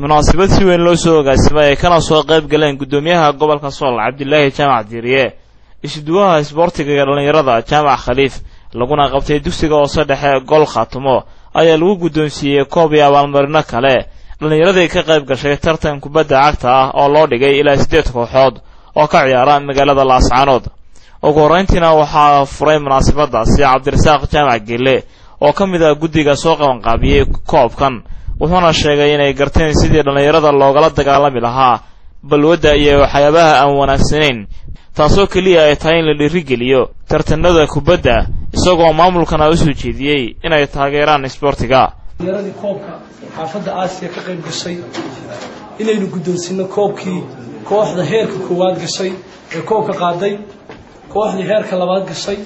munaasabad si weyn loo soo agaasimay kana soo qayb galeen gudoomiyaha gobolka Sool Cabdullaahi Jaamac Diiriye isduwaha isboortiga ee dhalinyarada Jaamac Khaliif laguna qabtay dugsiga hoose dhexe Gol Khaatumo ayaa lagu gudoonsiiyay koob iyo abaalmarino kale dhalinyarada ka qayb gashay tartan kubadda cagta ah oo loo dhigay ilaa 8 kooxood oo ka ciyaara magaalada Laascaanood ugu horeyntiina waxaa furay munaasabadaasi Cabdirasaaq Jaamac Gille oo kamid ah guddiga soo qaban qaabiyay koobkan wuxuuna sheegay inay garteen sidii dhalinyarada loogala dagaalami lahaa balwada iyo waxyaabaha aan wanaagsanayn taasoo kaliya ay tahay in la dhiirigeliyo tartanada kubadda isagoo maamulkana u soo jeediyay inay taageeraan isboortiga dhalinyarada koobka xaafadda Aasiya ka qayb gashay inaynu gudoonsino koobkii kooxda heerka koowaad gashay ee koobka qaaday kooxda heerka labaad gashay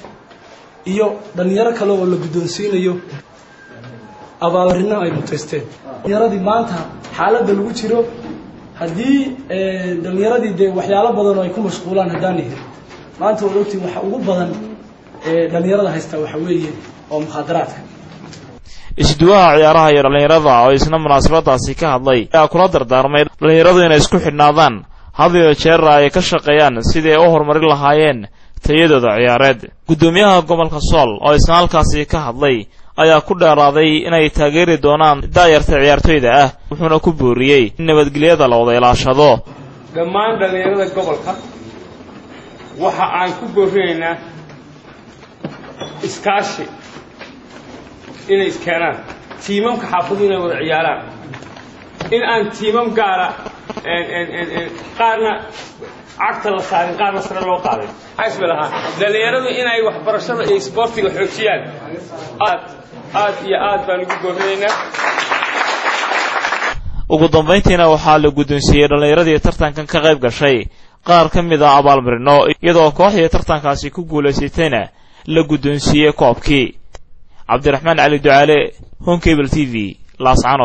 iyo dhalinyaro kale oo la gudoonsiinayo abaalmarino ay mutaysteen dhalinyaradi maanta xaaladda lagu jiro haddii dhalinyaradii de waxyaalo badan oo ay ku mashquulaan hadaan yahay maanta waqti waxa ugu badan dhalinyarada haysta waxa weeye oo mukhadaraadka isduwaha ciyaaraha iyo dhalinyarada oo isna munaasabadaasi ka hadlay ayaa kula dardaarmay dhalinyaradu inay isku xidhnaadaan hadiyo jeer ay ka shaqeeyaan sidii ay u horumarin lahaayeen tayadooda ciyaareed gudoomiyaha gobolka Sool oo isna halkaasi ka hadlay ayaa ku dheeraaday inay taageeri doonaan daayarta ciyaartoyda ah wuxuuna ku booriyay in nabadgelyada la wada ilaashado dhammaan dhalinyarada gobolka waxa aan ku boorinaynaa iskaashi inay iskeenaan tiimamka xaafadu inay wada ciyaaraan in aan tiimam gaara qaarna cagta la saarin qaarna sare loo qaaday xisbilaha dhalinyaradu inay waxbarashada iyo isboortiga xoojiyaan aad iyo aad baan ugu boorinaynaa ugu dambeyntiina waxaa la gudoonsiiyay dhalinyaradii tartankan ka qayb gashay qaar ka mid ah abaalmarino iyadoo kooxdii tartankaasi ku guuleysatayna la gudoonsiiyay koobkii Cabdiraxmaan Cali Ducaale Home Cable TV Laascaanood